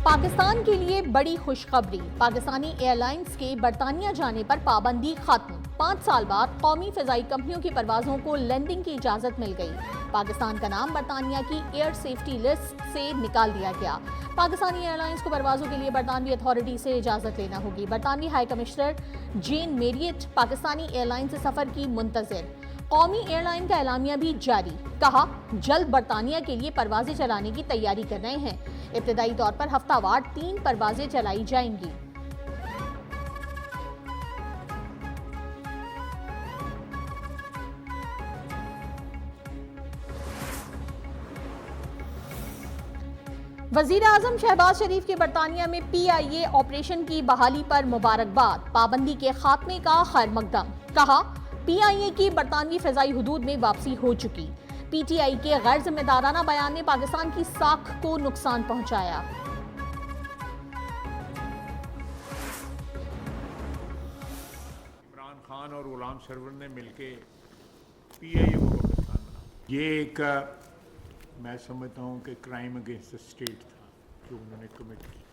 पाकिस्तान के लिए बड़ी खुशखबरी। पाकिस्तानी एयरलाइंस के बरतानिया जाने पर पाबंदी खत्म। 5 साल बाद कौमी फिजाई कंपनियों की परवाजों को लैंडिंग की इजाजत मिल गई। पाकिस्तान का नाम बरतानिया की एयर सेफ्टी लिस्ट से निकाल दिया गया। पाकिस्तानी एयरलाइंस को परवाजों के लिए बरतानवी अथॉरिटी से इजाजत लेना होगी। बरतानवी हाई कमिश्नर जेन मेरियट पाकिस्तानी एयरलाइन से सफर की मुंतजिर। कौमी एयरलाइन का एलामिया भी जारी। कहा, जल्द बरतानिया के लिए परवाजें चलाने की तैयारी कर रहे हैं। इब्तदाई तौर पर हफ्तावार 3 परवाजें चलाई जाएंगी। वजीर आजम शहबाज शरीफ के बरतानिया में PIA ऑपरेशन की बहाली पर मुबारकबाद। पाबंदी के खात्मे का खैर मकदम। कहा, PIA की बरतानवी फिजाई हुदूद में वापसी हो चुकी। PTI के गैर जिम्मेदाराना बयान ने पाकिस्तान की साख को नुकसान पहुंचाया। इमरान खान और गुलाम सरवर ने मिलकर PIA को पाकिस्तान बना। ये एक मैं समझता हूँ कि क्राइम अगेंस्ट द स्टेट था जो उन्होंने कमिट किया।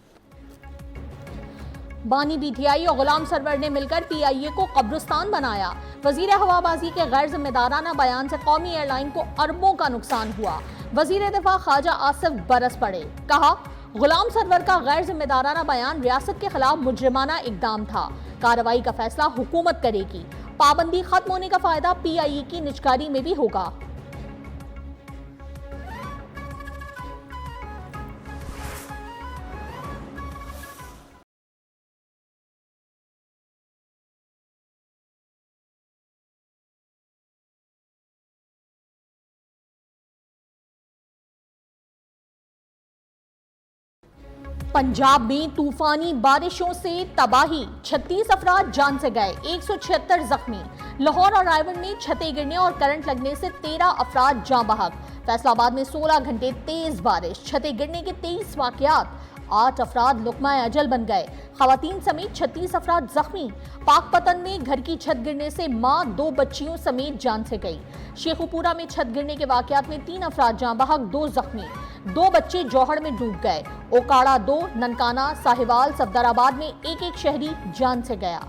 बानी PTI और गुलाम सरवर ने मिलकर PIA को कब्रिस्तान बनाया। वजीर हवाबाजी के गैर जिम्मेदाराना बयान से कौमी एयरलाइन को अरबों का नुकसान हुआ। वजीर दिफा ख्वाजा आसिफ बरस पड़े। कहा, गुलाम सरवर का गैर जिम्मेदाराना बयान रियासत के खिलाफ मुजरिमाना इकदाम था। कार्रवाई का फैसला हुकूमत करेगी। पाबंदी खत्म होने का फायदा PIA की निजकारी में भी होगा। पंजाब में तूफानी बारिशों से तबाही, 36 अफराद जान से गए, 176 जख्मी। लाहौर और रायबन में छतें गिरने और करंट लगने से 13 अफराद जाँ बहक। फैसलाबाद में 16 घंटे तेज बारिश, छतें गिरने के 23 वाकयात, 8 अफराद लुकमा अजल बन गए। खवातीन समेत 36 अफराद जख्मी। पाकपतन में घर की छत गिरने से मां 2 बच्चियों समेत जान से गई। शेखुपुरा में छत गिरने के वाकयात में 3 अफराद जाँ बहक, 2 जख्मी। 2 बच्चे जौहड़ में डूब गए। ओकाड़ा 2, ननकाना, साहिवाल, सफदराबाद में एक शहरी जान से गया।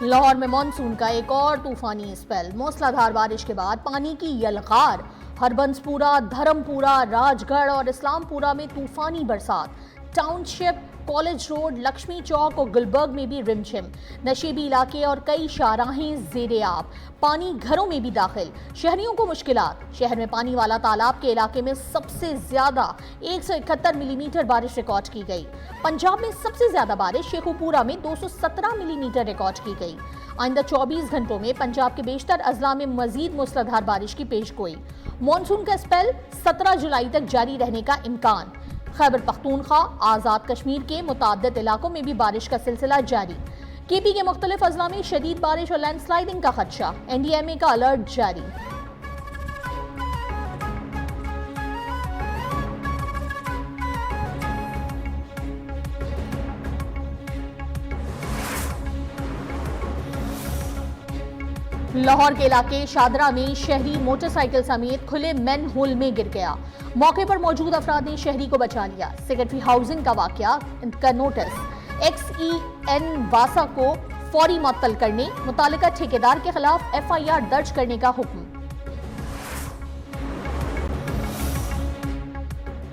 लाहौर में मानसून का एक और तूफानी स्पेल। मूसलाधार बारिश के बाद पानी की यलगार। हरबंसपुरा, धर्मपुरा, राजगढ़ और इस्लामपुरा में तूफानी बरसात। टाउनशिप, कॉलेज रोड, लक्ष्मी चौक और गुलबर्ग में भी रिमझिम। नशेबी इलाके और कई शाहराहें ज़ेरे आब। पानी घरों में भी दाखिल, शहरियों को मुश्किलात। शहर में पानी वाला तालाब के इलाके में सबसे ज्यादा 171 मिलीमीटर बारिश रिकॉर्ड की गई। पंजाब में सबसे ज्यादा बारिश शेखुपुरा में 217 मिलीमीटर रिकॉर्ड की गई। आइंदा 24 घंटों में पंजाब के बेशतर अजला में मजीद मूसलाधार बारिश की पेशगोई। मॉनसून का स्पेल 17 जुलाई तक जारी रहने का इम्कान। खैबर पख्तूनख्वा, आज़ाद कश्मीर के मुताद्दिद इलाकों में भी बारिश का सिलसिला जारी। KP के मुख्तलिफ अजला में शदीद बारिश और लैंडस्लाइडिंग का खदशा। NDMA का अलर्ट जारी। लाहौर के इलाके शादरा में शहरी मोटरसाइकिल समेत खुले मैन होल में गिर गया। मौके पर मौजूद अफराद ने शहरी को बचा लिया। सेक्रेटरी हाउसिंग का वाकया का नोटिस। XEN वासा को फौरी मुअत्तल करने, मुतालिका ठेकेदार के खिलाफ FIR दर्ज करने का हुक्म।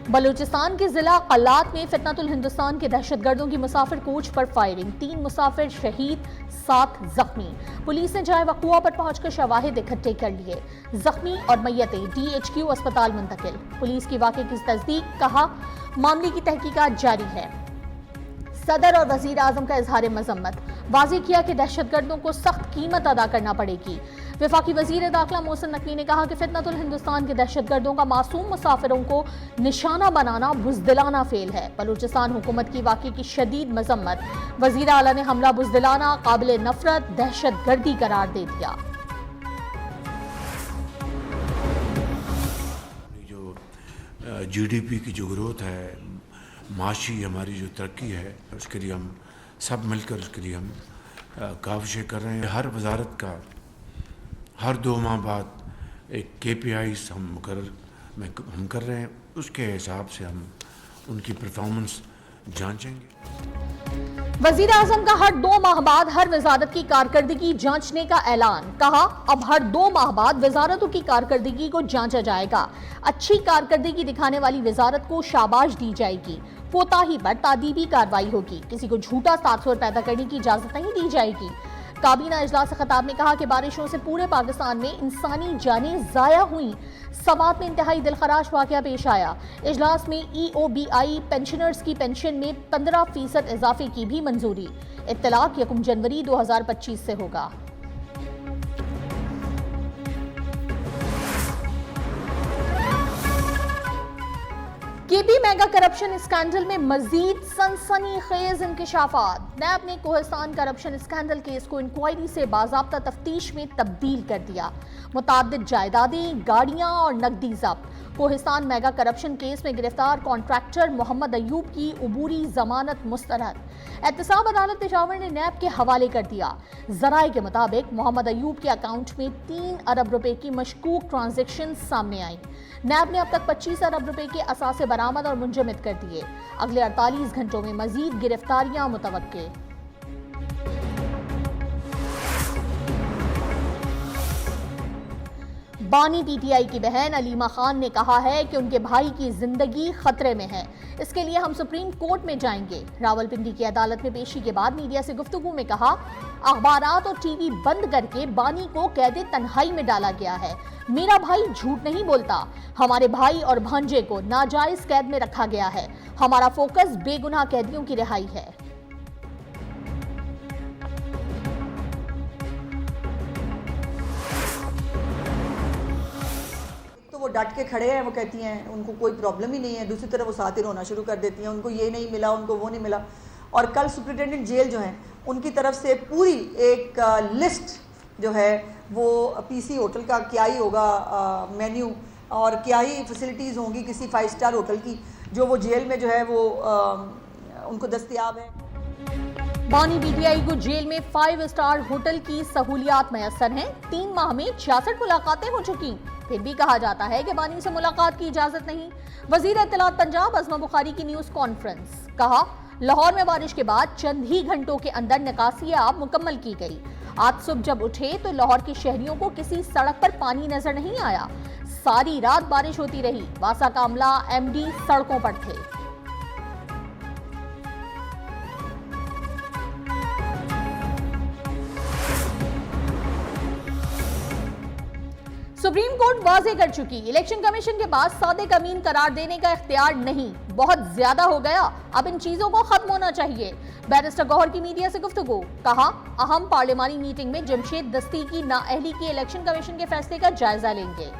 बलूचिस्तान के जिला कल्लात में फितनतुल हिंदुस्तान के दहशतगर्दों की मुसाफिर कोच पर फायरिंग, 3 मुसाफिर शहीद, 7 जख्मी। पुलिस ने जाए वक़ुआ पर पहुंचकर शवाहिद इकट्ठे कर लिए। जख्मी और मैयतें DHQ अस्पताल मुंतकिल। पुलिस की वाक़े की तस्दीक। कहा, मामले की तहकीकात जारी है। सदर और वजीर आजम का इजहार मजम्मत। वाज़ेह किया कि दहशतगर्दों को सख्त कीमत अदा करना पड़ेगी। वफाकी वजीर दाखिला मोहसिन नकवी ने कहा कि फितनतुल हिंदुस्तान के दहशतगर्दों का मासूम मुसाफिरों को निशाना बनाना बुज़दिलाना फेल है। बलूचिस्तान हुकूमत की वाक़े की शदीद मजम्मत। वजीर आला ने हमला बुज़दिलाना, काबिल नफरत, दहशतगर्दी करार दे दिया। जीडीपी की जो ग्रोथ है, माशी हमारी जो तरक्की है, उसके लिए हम सब मिलकर उसके लिए हम काविशें कर रहे हैं। हर वजारत का हर 2 माह बाद एक KPIs हम कर रहे हैं, उसके हिसाब से हम उनकी परफॉर्मेंस जांचेंगे। वजीर आजम का हर 2 माह बाद हर वजारत की कारकर्दगी जांचने का ऐलान। कहा, अब हर 2 माह बाद वजारतों की कारकर्दगी को जांचा जाएगा। अच्छी कारकर्दगी दिखाने वाली वजारत को शाबाश दी जाएगी। कोताही पर तादीबी कार्रवाई होगी। किसी को झूठा तासुर पैदा करने की इजाजत नहीं दी जाएगी। काबीना इजलास से खिताब में कहा कि बारिशों से पूरे पाकिस्तान में इंसानी जानें जाया हुई। सवात में इंतहाई दिलखराश वाकया पेश आया। इजलास में EOBI पेंशनर्स की पेंशन में 15% इजाफे की भी मंजूरी। इत्तलाक 1 जनवरी 2025 से होगा। केपी मेगा करप्शन स्कैंडल में मजीद सनसनीखेज इंकशाफात। नैब ने कोहिस्तान करप्शन स्कैंडल केस को इंक्वायरी से बाज़ाब्ता तफ्तीश में तब्दील कर दिया। मुताद्दिद जायदादें, गाड़ियां और नकदी जब्त। कोहिस्तान मेगा करप्शन केस में गिरफ्तार कॉन्ट्रैक्टर मोहम्मद अयूब की उबूरी जमानत मुस्तरद। एहतसाब अदालत पेशावर ने नैब के हवाले कर दिया। जराए के मुताबिक मोहम्मद अयूब के अकाउंट में 3 अरब रुपए की मशकूक ट्रांजैक्शन सामने आई। नैब ने अब तक 25 अरब रुपए के असासे बरामद और मुंजमद कर दिए। अगले 48 घंटों में मजीद गिरफ्तारियां मुतवक्के। बानी PTI की बहन अलीमा खान ने कहा है कि उनके भाई की जिंदगी खतरे में है। इसके लिए हम सुप्रीम कोर्ट में जाएंगे। रावलपिंडी की अदालत में पेशी के बाद मीडिया से गुफ्तगू में कहा, अखबारात और TV बंद करके बानी को कैद तन्हाई में डाला गया है। मेरा भाई झूठ नहीं बोलता। हमारे भाई और भांजे को नाजायज कैद में रखा गया है। हमारा फोकस बेगुनाह कैदियों की रिहाई है। वो डट के खड़े हैं, वो कहती हैं उनको कोई प्रॉब्लम ही नहीं है। दूसरी तरफ वो साथ ही रोना शुरू कर देती हैं, उनको ये नहीं मिला, उनको वो नहीं मिला। और कल सुप्रिटेंडेंट जेल जो हैं उनकी तरफ से पूरी एक लिस्ट जो है वो PC होटल का क्या ही होगा मेन्यू और क्या ही फैसिलिटीज़ होंगी किसी 5 स्टार होटल की, जो वो जेल में जो है वो उनको दस्तयाब है। बानी PTI को जेल में 5 स्टार होटल की सहूलियात मैसर हैं। 3 माह में 66 मुलाकातें हो चुकी। फिर भी कहा जाता है कि बानी से मुलाकात की इजाजत नहीं। वजीर इत्तलात पंजाब अज़मा बुखारी की न्यूज़ कॉन्फ्रेंस। कहा, लाहौर में बारिश के बाद चंद ही घंटों के अंदर निकासी आब मुकम्मल की गई। आज सुबह जब उठे तो लाहौर के शहरियों को किसी सड़क पर पानी नजर नहीं आया। सारी रात बारिश होती रही। वासा का अमला MD सड़कों पर थे। सुप्रीम कोर्ट वाजे कर चुकी, इलेक्शन कमीशन के पास सादिक अमीन करार देने का इख्तियार नहीं, बहुत ज्यादा हो गया, अब इन चीजों को खत्म होना चाहिए। बैरिस्टर गौहर की मीडिया से गुफ्तगू। कहा, अहम पार्लिमानी मीटिंग में जमशेद दस्ती की नाअहली की इलेक्शन कमीशन के फैसले का जायजा लेंगे।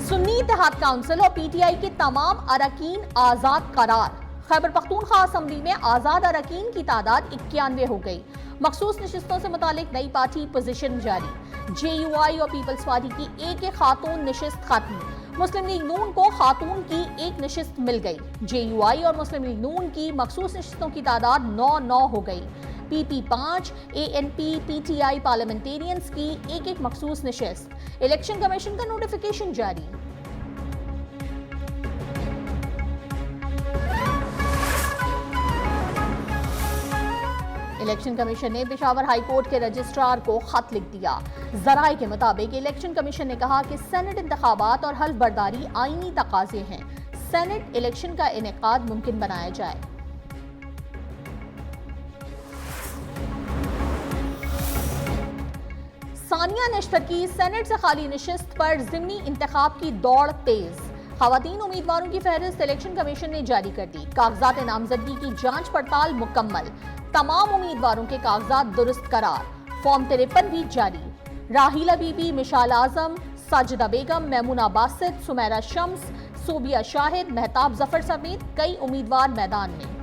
सुन्नी इत्तेहाद काउंसिल और PTI के तमाम अरकान आजाद करार। खैबर पख्तूनख्वा असम्बली में आजाद अरकान की तादाद 91 हो गई। मखसूस नशिस्तों से मुतालिक नई पार्टी पोजीशन जारी। JUI और पीपल्स पार्टी की एक खातून नशिस्त खत्म। मुस्लिम लीग नून को खातून की एक नशिस्त मिल गई। JUI और मुस्लिम लीग नून की मखसूस नशिस्तों की तादाद 9 हो गई। PP 5, ANP, PTI पार्लियामेंटेरियंस की एक मखसूस नशिस्त। इलेक्शन कमीशन का नोटिफिकेशन जारी। इलेक्शन कमीशन ने पेशावर हाई कोर्ट के रजिस्ट्रार को खत लिख दिया। जराए के मुताबिक इलेक्शन कमीशन ने कहा कि सेनेट इंतखाबात और हल्फ बर्दारी आईनी तकाजे हैं। सेनेट इलेक्शन का इनेकाद मुमकिन बनाया जाए। सानिया निश्तर की सेनेट से खाली नशिस्त पर ज़िमनी इंतखाब की दौड़ तेज। खवातीन उम्मीदवारों की फहरिस्त इलेक्शन कमीशन ने जारी कर दी। कागजात नामजदगी की जांच पड़ताल मुकम्मल। तमाम उम्मीदवारों के कागजात दुरुस्त करार। फॉर्म 53 भी जारी। राहिला बीबी, मिशाल आजम, साजिदा बेगम, मैमुना बासित, सुमेरा शम्स, सोबिया शाहिद, महताब जफर समेत कई उम्मीदवार मैदान में।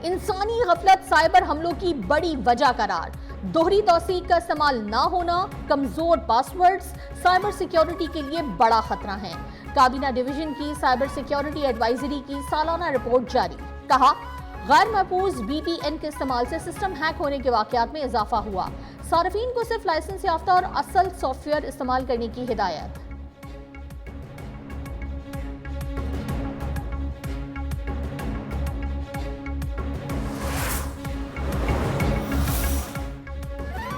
इंसानी गफलत साइबर हमलों की बड़ी वजह करार। दोहरी तौसीक का इस्तेमाल ना होना, कमजोर पासवर्ड्स साइबर सिक्योरिटी के लिए बड़ा खतरा है। काबीना डिवीजन की साइबर सिक्योरिटी एडवाइजरी की सालाना रिपोर्ट जारी। कहा, गैर महफूज VPN के इस्तेमाल से सिस्टम हैक होने के वाकयात में इजाफा हुआ। सार्फिन को सिर्फ लाइसेंस याफ्ता और असल सॉफ्टवेयर इस्तेमाल करने की हिदायत।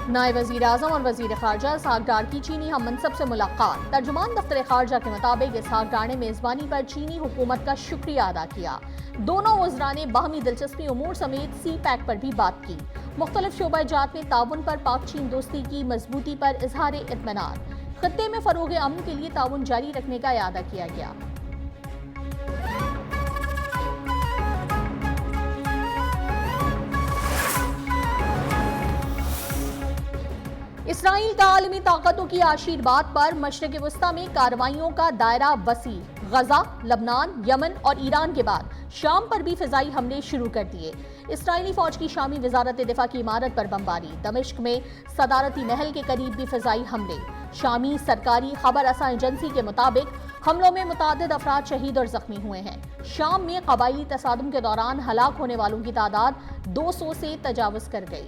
नायब वज़ीर आज़म और वज़ीर ख़ारजा इसहाक डार की चीनी हम मनसब से मुलाकात। तर्जुमान दफ्तर ख़ारजा के मुताबिक इसहाक डार ने मेज़बानी पर चीनी हुकूमत का शुक्रिया अदा किया। दोनों वज़रा ने बाहमी दिलचस्पी उमूर समेत CPEC पर भी बात की। मुख्तलिफ शोबा-जात में ताउन पर पाक चीन दोस्ती की मजबूती पर इजहार इत्मीनान। खत्ते में फ़रोग़ अमन के लिए ताउन जारी रखने का इरादा किया गया। इसराइल का आलमी ताकतों की आशीर्वाद पर मशरिक़ वस्ता में कार्रवाइयों का दायरा वसी। गजा, लबनान, यमन और ईरान के बाद शाम पर भी फिजाई हमले शुरू कर दिए। इसराइली फौज की शामी वजारत दिफा की इमारत पर बमबारी। दमिश्क में सदारती महल के करीब भी फिजाई हमले। शामी सरकारी खबर रसा एजेंसी के मुताबिक हमलों में मुतादिद अफराद शहीद और जख्मी हुए हैं। शाम में कबायली तसादुम के दौरान हलाक होने वालों की तादाद 200 से तजावुज कर गई।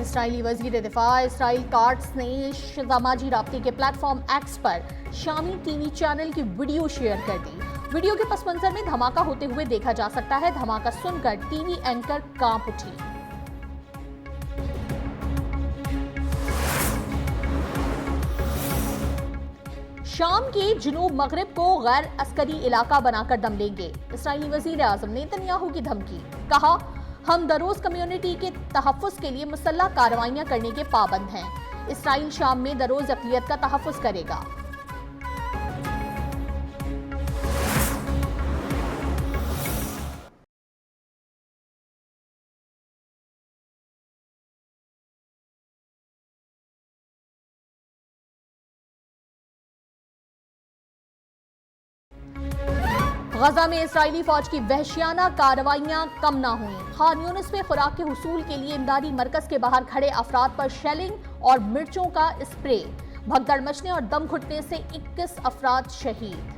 इसराइली वज़ीर दिफा इसराइल काट्स ने समाजी राब्ते के प्लेटफॉर्म एक्स पर शामी TV चैनल की वीडियो शेयर कर दी। वीडियो के पस मंजर में धमाका होते हुए देखा जा सकता है। धमाका सुनकर TV एंकर कांप उठी। शाम के जुनूब मगरिब को गैर अस्करी इलाका बनाकर दम लेंगे। इसराइली वज़ीर आज़म नेतन्याहू की धमकी। कहा, हम दरोज कम्युनिटी के तहफ़्फ़ुज़ के लिए मुसल्लह कार्रवाइयां करने के पाबंद हैं। इसराइल शाम में दरोज अक़लियत का तहफ़्फ़ुज़ करेगा। गजा में इसराइली फौज की वहशियाना कार्रवाइयां कम न हुई। खान यूनिस में खुराक के हुसूल के लिए इमदादी मरकज के बाहर खड़े अफराद पर शेलिंग और मिर्चों का स्प्रे। भगदड़ मचने और दम घुटने से 21 अफराद शहीद।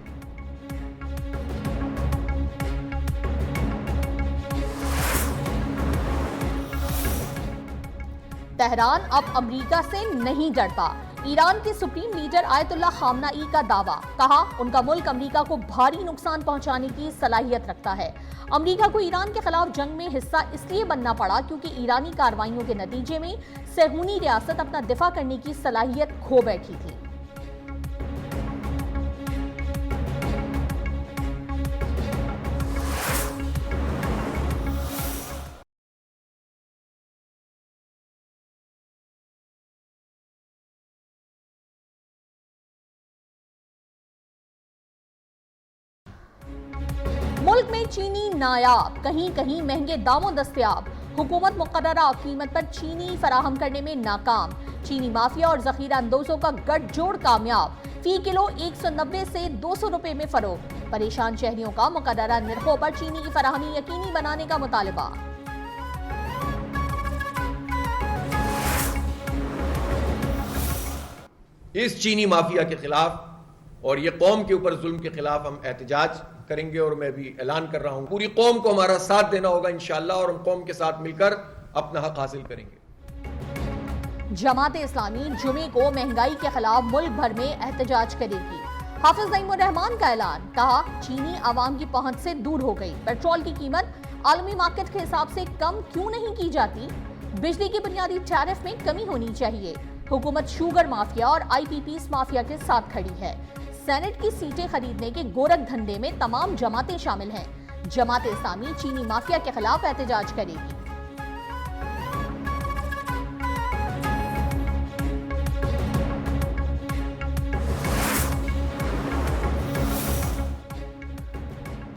तेहरान अब अमेरिका से नहीं डरता। ईरान के सुप्रीम लीडर आयतुल्लाह खामनाई का दावा। कहा, उनका मुल्क अमेरिका को भारी नुकसान पहुंचाने की सलाहियत रखता है। अमेरिका को ईरान के खिलाफ जंग में हिस्सा इसलिए बनना पड़ा क्योंकि ईरानी कार्रवाइयों के नतीजे में सहूनी रियासत अपना दिफा करने की सलाहियत खो बैठी थी। मुल्क में चीनी नायाब, कहीं कहीं महंगे दामों दस्तयाब। हुकूमत मुकर्ररा कीमत पर चीनी फराहम करने में नाकाम। चीनी माफिया और जखीरा अंदोजों का गठजोड़ कामयाब। फी किलो 190 से 200 रुपए में फरोख्त। परेशान शहरियों का मुकर्ररा निर्खों पर चीनी की फराहमी यकीनी बनाने का मुतालबा। इस चीनी माफिया के खिलाफ और ये कौम के ऊपर जुल्म के खिलाफ हम एहतजाज करेंगे और मैं भी ऐलान कर रहा हूं, पूरी कौम को हमारा साथ देना होगा इंशाअल्लाह और हम कौम के साथ मिलकर अपना हक हासिल करेंगे। जमात इस्लामी जुमे को महंगाई के खिलाफ मुल्क भर में एहतजाज करेगी। हाफिज नईमुर रहमान का ऐलान। कहा, चीनी आवाम की पहुंच से दूर हो गई। पेट्रोल की कीमत आलमी मार्केट के हिसाब से कम क्यों नहीं की जाती? बिजली की बुनियादी टैरिफ में कमी होनी चाहिए। हुकूमत शुगर माफिया और IPPs माफिया के साथ खड़ी है। सेनेट की सीटें खरीदने के गोरख धंधे में तमाम जमातें शामिल हैं। जमात इस्लामी चीनी माफिया के खिलाफ एहतजाज करेगी।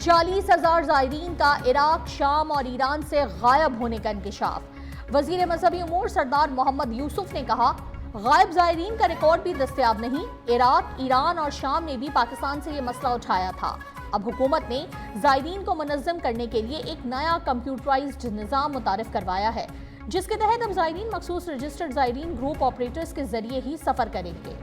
40,000 ज़ायरीन का इराक, शाम और ईरान से गायब होने का इंकशाफ। वजीर मजहबी उमूर सरदार मोहम्मद यूसुफ ने कहा, गायब ज़ायरीन का रिकॉर्ड भी दस्तयाब नहीं। इराक, ईरान और शाम ने भी पाकिस्तान से ये मसला उठाया था। अब हुकूमत ने ज़ायरीन को मुनज़्ज़म करने के लिए एक नया कंप्यूटराइज्ड निज़ाम मुतारिफ करवाया है, जिसके तहत अब ज़ायरीन मखसूस रजिस्टर्ड ज़ायरीन ग्रुप ऑपरेटर्स के जरिए ही सफ़र करेंगे।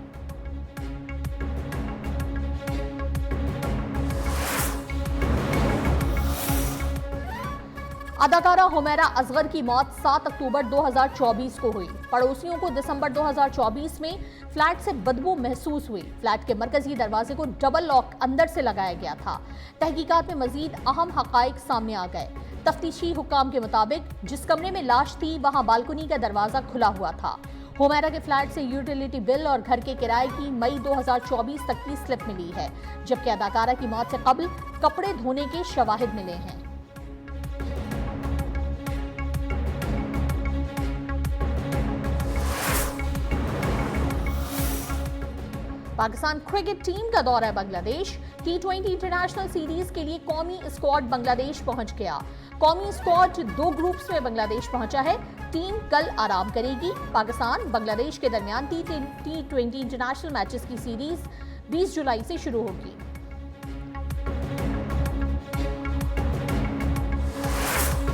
अदाकारा हुमैरा असगर की मौत 7 अक्टूबर 2024 को हुई। पड़ोसियों को दिसंबर 2024 में फ्लैट से बदबू महसूस हुई। फ्लैट के मरकजी दरवाजे को डबल लॉक अंदर से लगाया गया था। तहकीकात में मजीद अहम हकाइक सामने आ गए। तफ्तीशी हुक्काम के मुताबिक जिस कमरे में लाश थी वहां बालकनी का दरवाजा खुला हुआ था। हुमैरा के फ्लैट से यूटिलिटी बिल और घर के किराए की मई 2024 तक की स्लिप मिली है, जबकि अदाकारा की मौत से कबल कपड़े धोने के शवाहिद मिले हैं। पाकिस्तान क्रिकेट टीम का दौरा है बांग्लादेश। T20 इंटरनेशनल सीरीज के लिए कौमी स्क्वाड बांग्लादेश पहुंच गया। कौमी स्क्वाड 2 ग्रुप्स में बांग्लादेश पहुंचा है। टीम कल आराम करेगी। पाकिस्तान बांग्लादेश के दरमियान T20 इंटरनेशनल मैचेस की सीरीज 20 जुलाई से शुरू होगी।